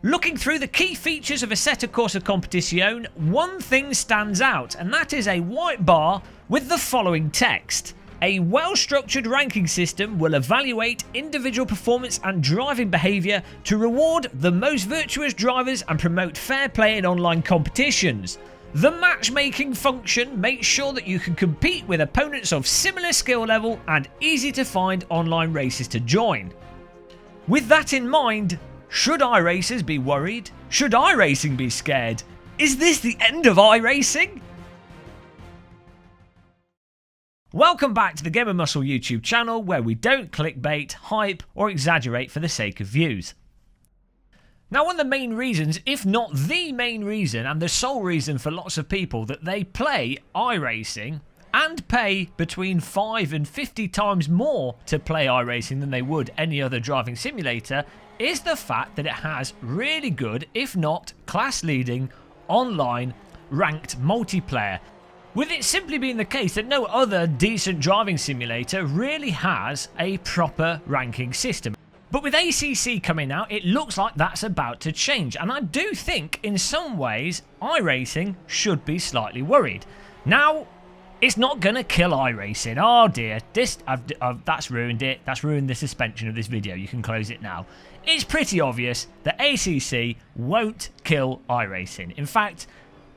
Looking through the key features of Assetto Corsa Competizione, one thing stands out, and that is a white bar with the following text. A well-structured ranking system will evaluate individual performance and driving behaviour to reward the most virtuous drivers and promote fair play in online competitions. The matchmaking function makes sure that you can compete with opponents of similar skill level and easy to find online races to join. With that in mind, should iRacers be worried? Should iRacing be scared? Is this the end of iRacing? Welcome back to the Gamer Muscle YouTube channel, where we don't clickbait, hype or exaggerate for the sake of views. Now, one of the main reasons, if not the main reason and the sole reason for lots of people that they play iRacing and pay between 5 and 50 times more to play iRacing than they would any other driving simulator, is the fact that it has really good, if not class-leading, online ranked multiplayer. With it simply being the case that no other decent driving simulator really has a proper ranking system. But with ACC coming out, it looks like that's about to change, and I do think in some ways iRacing should be slightly worried. Now, it's not going to kill iRacing. Oh dear, that's ruined it. That's ruined the suspension of this video. You can close it now. It's pretty obvious that ACC won't kill iRacing. In fact,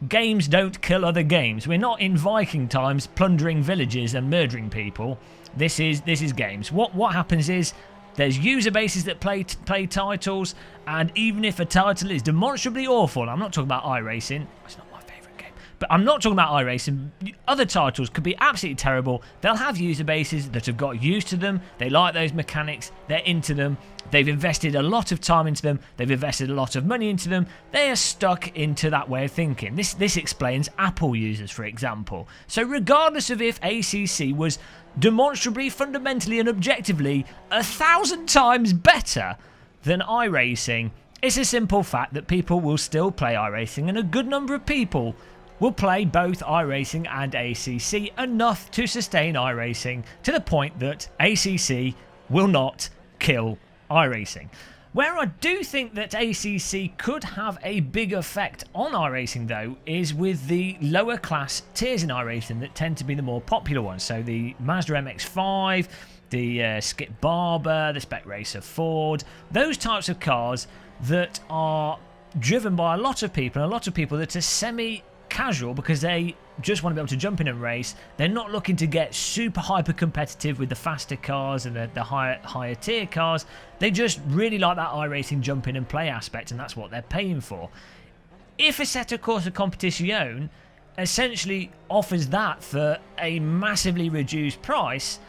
games don't kill other games. We're not in Viking times plundering villages and murdering people. This is games. What happens is there's user bases that play titles, and even if a title is demonstrably awful, I'm not talking about iRacing. It's not my favourite game, but I'm not talking about iRacing. Other titles could be absolutely terrible. They'll have user bases that have got used to them. They like those mechanics. They're into them. They've invested a lot of time into them. They've invested a lot of money into them. They are stuck into that way of thinking. This explains Apple users, for example. So regardless of if ACC was demonstrably, fundamentally and objectively 1,000 times better than iRacing, it's a simple fact that people will still play iRacing, and a good number of people will play both iRacing and ACC enough to sustain iRacing to the point that ACC will not kill iRacing. Where I do think that ACC could have a big effect on iRacing, though, is with the lower class tiers in iRacing that tend to be the more popular ones. So the Mazda MX-5, the Skip Barber, the Spec Racer Ford, those types of cars that are driven by a lot of people, and a lot of people that are semi-casual because they just want to be able to jump in and race. They're not looking to get super hyper competitive with the faster cars and the higher tier cars. They just really like that iRacing jump in and play aspect, and that's what they're paying for. If Assetto Corsa Competizione essentially offers that for a massively reduced price,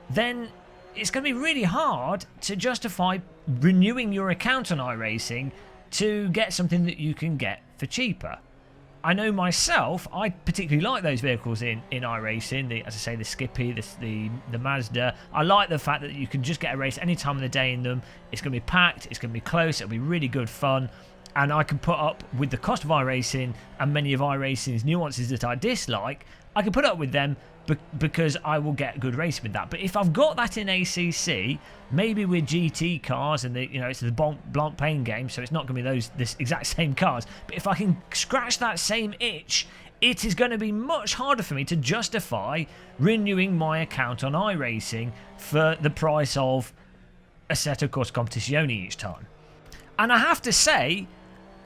then it's going to be really hard to justify renewing your account on iRacing to get something that you can get for cheaper. I know myself, I particularly like those vehicles in iRacing, as I say, the Skippy, the Mazda. I like the fact that you can just get a race any time of the day in them. It's going to be packed, it's going to be close, it'll be really good fun. And I can put up with the cost of iRacing and many of iRacing's nuances that I dislike. I can put up with them because I will get good racing with that. But if I've got that in ACC, maybe with GT cars, and it's the Blanc Pain game, so it's not going to be this exact same cars. But if I can scratch that same itch, it is going to be much harder for me to justify renewing my account on iRacing for the price of Assetto Corsa Competizione each time. And I have to say,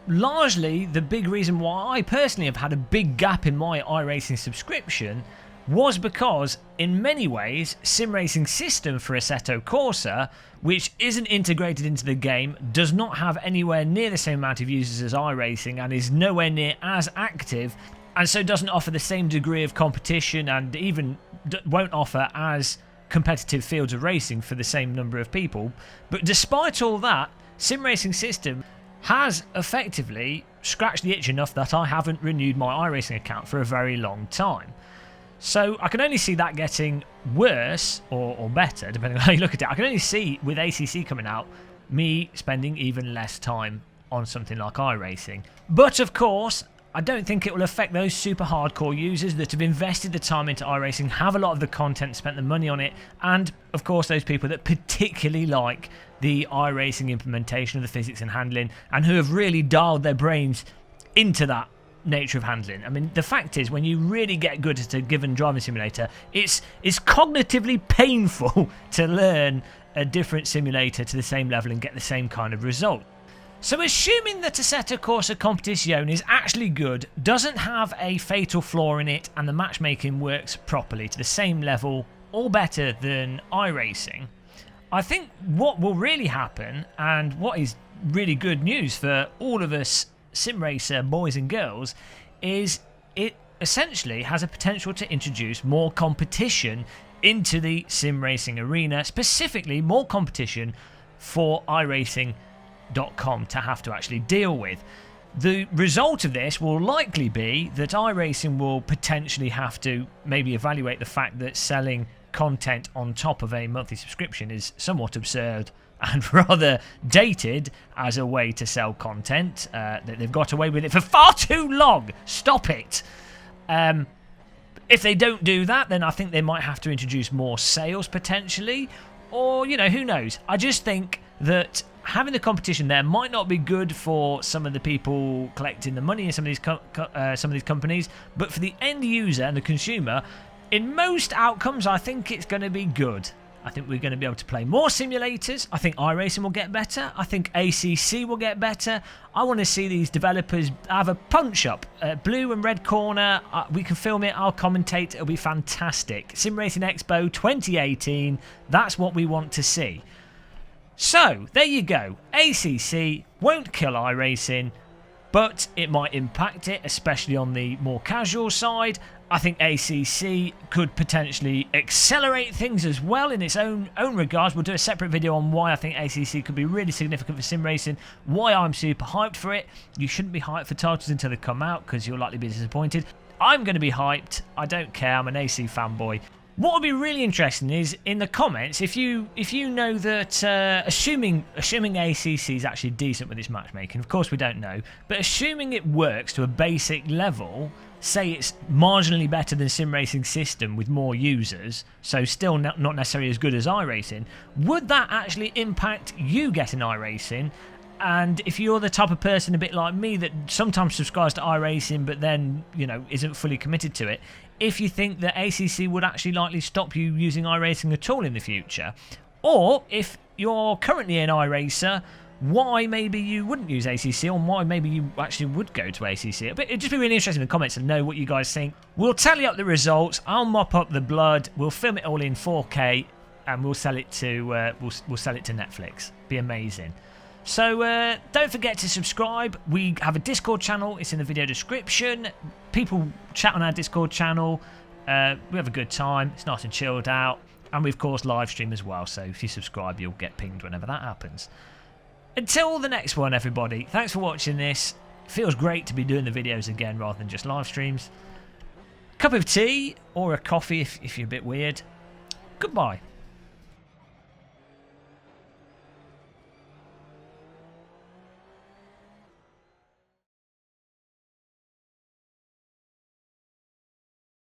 largely the big reason why I personally have had a big gap in my iRacing subscription was because, in many ways, sim racing system for Assetto Corsa, which isn't integrated into the game, does not have anywhere near the same amount of users as iRacing, and is nowhere near as active, and so doesn't offer the same degree of competition, and even won't offer as competitive fields of racing for the same number of people. But despite all that, sim racing system has effectively scratched the itch enough that I haven't renewed my iRacing account for a very long time. So I can only see that getting worse or better, depending on how you look at it. I can only see, with ACC coming out, me spending even less time on something like iRacing. But of course, I don't think it will affect those super hardcore users that have invested the time into iRacing, have a lot of the content, spent the money on it, and of course those people that particularly like the iRacing implementation of the physics and handling and who have really dialed their brains into that nature of handling. I mean, the fact is, when you really get good at a given driving simulator, it's cognitively painful to learn a different simulator to the same level and get the same kind of result. So assuming that Assetto Corsa Competizione is actually good, doesn't have a fatal flaw in it, and the matchmaking works properly to the same level or better than iRacing, I think what will really happen, and what is really good news for all of us sim racer boys and girls, is it essentially has a potential to introduce more competition into the sim racing arena, specifically more competition for iRacing.com to have to actually deal with. The result of this will likely be that iRacing will potentially have to maybe evaluate the fact that selling content on top of a monthly subscription is somewhat absurd and rather dated as a way to sell content. That they've got away with it for far too long. Stop it. If they don't do that, then I think they might have to introduce more sales potentially, or, you know, who knows. I just think that having the competition there might not be good for some of the people collecting the money in some of these companies, but for the end user and the consumer, in most outcomes, I think it's going to be good. I think we're going to be able to play more simulators. I think iRacing will get better. I think ACC will get better. I want to see these developers have a punch-up. Blue and red corner, we can film it, I'll commentate, it'll be fantastic. Sim Racing Expo 2018, that's what we want to see. So, there you go. ACC won't kill iRacing, but it might impact it, especially on the more casual side. I think ACC could potentially accelerate things as well in its own regards. We'll do a separate video on why I think ACC could be really significant for sim racing, why I'm super hyped for it. You shouldn't be hyped for titles until they come out because you'll likely be disappointed. I'm going to be hyped. I don't care. I'm an AC fanboy. What would be really interesting is in the comments, if you know that, assuming ACC is actually decent with its matchmaking, of course we don't know, but assuming it works to a basic level, say it's marginally better than Sim Racing System with more users, so still not necessarily as good as iRacing, would that actually impact you getting iRacing? And if you're the type of person a bit like me that sometimes subscribes to iRacing but then, you know, isn't fully committed to it, if you think that ACC would actually likely stop you using iRacing at all in the future, or if you're currently an iRacer, why maybe you wouldn't use ACC, or why maybe you actually would go to ACC. But it'd just be really interesting in the comments to know what you guys think. We'll tally up the results, I'll mop up the blood, we'll film it all in 4K, and we'll sell it to we'll sell it to Netflix. Be amazing. So don't forget to subscribe. We have a Discord channel. It's in the video description. People chat on our Discord channel. We have a good time. It's nice and chilled out. And we, of course, live stream as well. So if you subscribe, you'll get pinged whenever that happens. Until the next one, everybody. Thanks for watching this. It feels great to be doing the videos again rather than just live streams. Cup of tea or a coffee if you're a bit weird. Goodbye.